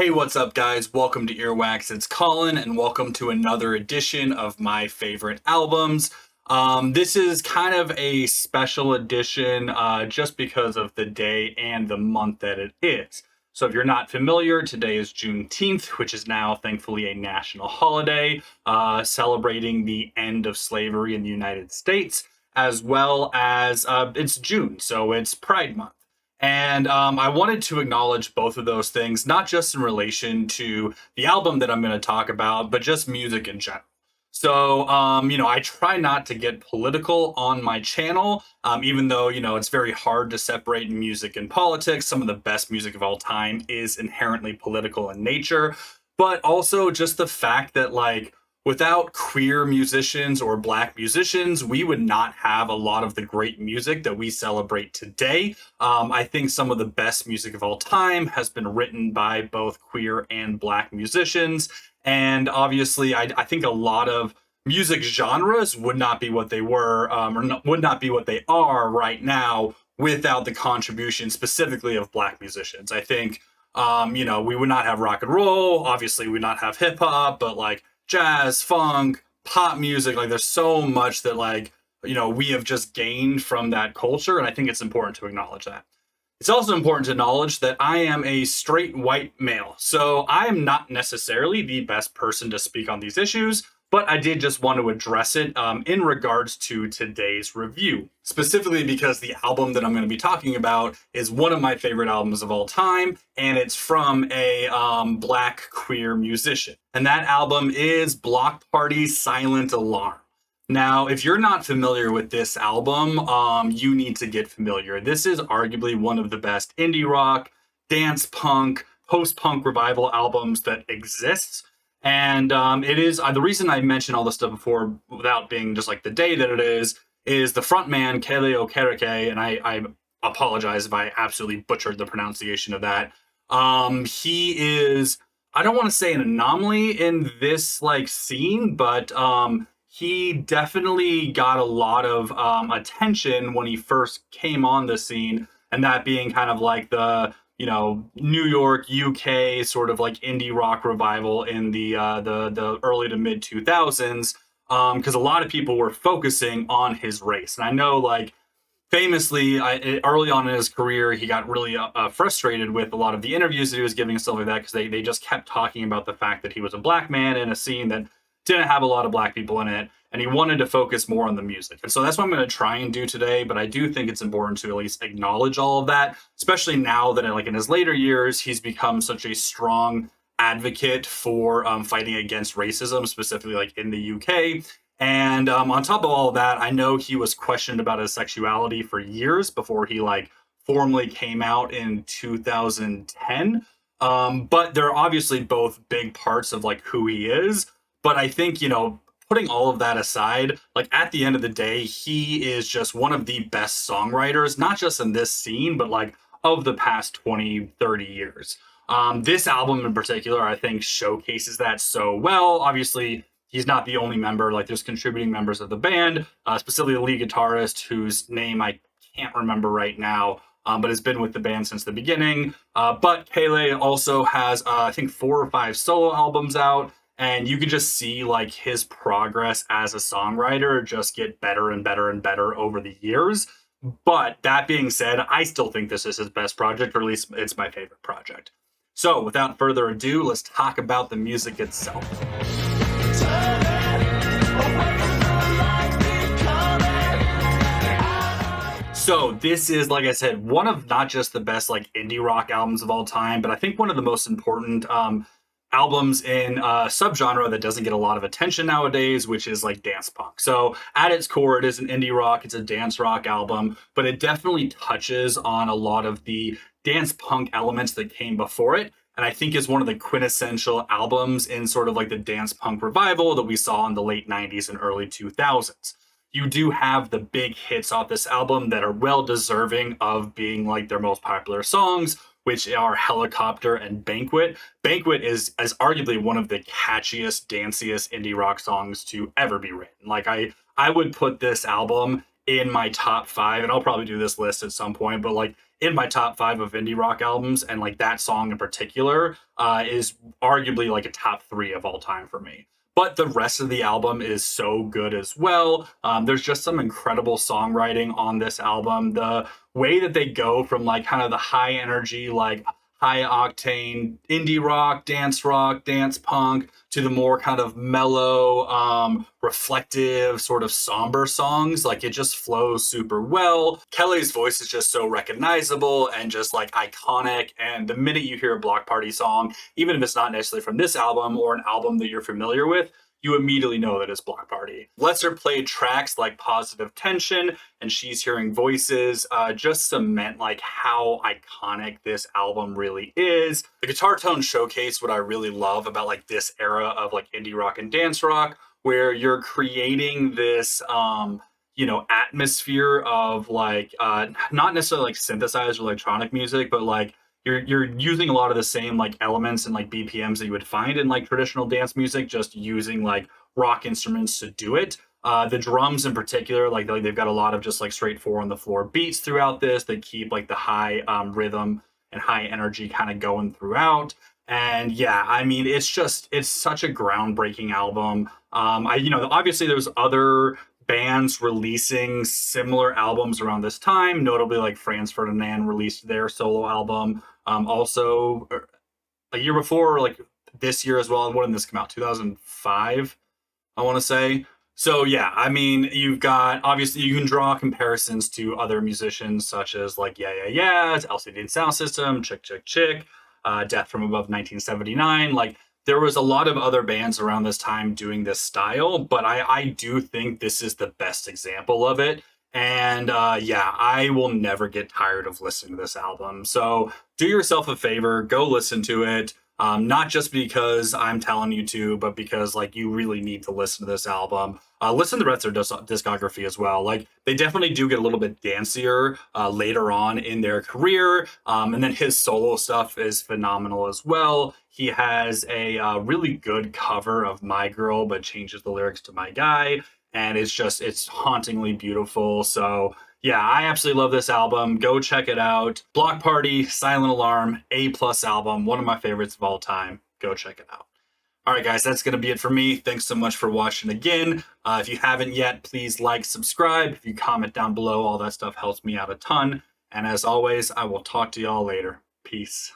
Hey, what's up, guys? Welcome to Earwax. It's Colin, and welcome to another edition of my favorite albums. This is kind of a special edition just because of the day and the month that it is. So, if you're not familiar, today is Juneteenth, which is now thankfully a national holiday celebrating the end of slavery in the United States, as well as it's June, so it's Pride Month. And I wanted to acknowledge both of those things, not just in relation to the album that I'm going to talk about, but just music in general. So, I try not to get political on my channel, even though, it's very hard to separate music and politics. Some of the best music of all time is inherently political in nature, but also just the fact that, like, without queer musicians or black musicians, we would not have a lot of the great music that we celebrate today. I think some of the best music of all time has been written by both queer and black musicians. And obviously, I think a lot of music genres would not be what they were, would not be what they are right now without the contribution specifically of black musicians. I think, we would not have rock and roll. Obviously, we would not have hip hop, but like jazz, funk, pop music, like there's so much that we have just gained from that culture, and I think it's important to acknowledge that. It's also important to acknowledge that I am a straight white male, so I am not necessarily the best person to speak on these issues, but I did just want to address it in regards to today's review, specifically because the album that I'm going to be talking about is one of my favorite albums of all time, and it's from a black queer musician. And that album is Bloc Party's Silent Alarm. Now, if you're not familiar with this album, you need to get familiar. This is arguably one of the best indie rock, dance punk, post-punk revival albums that exists. And it is the reason I mentioned all this stuff before without being just like the day that it is the frontman Kele Okereke, and I apologize if I absolutely butchered the pronunciation of that. He is, I don't want to say an anomaly in this like scene, but he definitely got a lot of attention when he first came on the scene, and that being kind of like the New York, UK sort of like indie rock revival in the early to mid 2000s, because a lot of people were focusing on his race. And I know, like, famously, early on in his career, he got really frustrated with a lot of the interviews that he was giving and stuff like that, because they just kept talking about the fact that he was a black man in a scene that didn't have a lot of black people in it, and he wanted to focus more on the music. And so that's what I'm going to try and do today, but I do think it's important to at least acknowledge all of that, especially now that in his later years, he's become such a strong advocate for fighting against racism, specifically like in the UK. And on top of all of that, I know he was questioned about his sexuality for years before he formally came out in 2010. But they're obviously both big parts of who he is. But I think, putting all of that aside, at the end of the day, he is just one of the best songwriters, not just in this scene, but of the past 20, 30 years. This album in particular, I think, showcases that so well. Obviously, he's not the only member. There's contributing members of the band, specifically the lead guitarist, whose name I can't remember right now, but has been with the band since the beginning. But Kele also has, I think, 4 or 5 solo albums out. And you can just see his progress as a songwriter just get better and better and better over the years. But that being said, I still think this is his best project, or at least it's my favorite project. So without further ado, let's talk about the music itself. So this is, like I said, one of not just the best indie rock albums of all time, but I think one of the most important albums in a subgenre that doesn't get a lot of attention nowadays, which is dance punk. So at its core, it is an indie rock, it's a dance rock album, but it definitely touches on a lot of the dance punk elements that came before it. And I think is one of the quintessential albums in sort of the dance punk revival that we saw in the late 90s and early 2000s. You do have the big hits off this album that are well deserving of being their most popular songs, which are Helicopter and Banquet. Banquet is arguably one of the catchiest, danciest indie rock songs to ever be written. I would put this album in my top 5, and I'll probably do this list at some point, but like in my top 5 of indie rock albums, and like that song in particular is arguably like a top 3 of all time for me. But the rest of the album is so good as well. There's just some incredible songwriting on this album. The way that they go from like kind of the high energy, like high octane indie rock, dance punk, to the more kind of mellow, reflective, sort of somber songs. Like it just flows super well. Kelly's voice is just so recognizable and just like iconic. And the minute you hear a Bloc Party song, even if it's not necessarily from this album or an album that you're familiar with, you immediately know that it's Bloc Party. Lesser played tracks like Positive Tension and She's Hearing Voices just cement like how iconic this album really is. The guitar tone showcase what I really love about like this era of like indie rock and dance rock, where you're creating this atmosphere of like not necessarily like synthesized electronic music, but like you're using a lot of the same like elements and like BPMs that you would find in like traditional dance music, just using like rock instruments to do it. The drums in particular, like they've got a lot of just like straight 4 on the floor beats throughout this. They keep like the high rhythm and high energy kind of going throughout. And yeah, I mean, it's such a groundbreaking album. Obviously there's other bands releasing similar albums around this time, notably like Franz Ferdinand released their solo album. Also a year before, like this year as well. When did this come out? 2005, I want to say. So yeah, I mean, you've got, obviously you can draw comparisons to other musicians such as like Yeah Yeah Yeahs, LCD Sound System, Chick Chick Chick, Death from Above 1979. Like there was a lot of other bands around this time doing this style, but I do think this is the best example of it. And yeah, I will never get tired of listening to this album. So do yourself a favor, go listen to it. Not just because I'm telling you to, but because like you really need to listen to this album. Listen to the rest of their discography as well. Like they definitely do get a little bit dancier later on in their career, and then his solo stuff is phenomenal as well. He has a really good cover of My Girl, but changes the lyrics to My Guy, and it's hauntingly beautiful. So yeah, I absolutely love this album. Go check it out. Bloc Party, Silent Alarm, A+ album, one of my favorites of all time. Go check it out. All right, guys, that's going to be it for me. Thanks so much for watching again. If you haven't yet, please like, subscribe. If you comment down below, all that stuff helps me out a ton. And as always, I will talk to y'all later. Peace.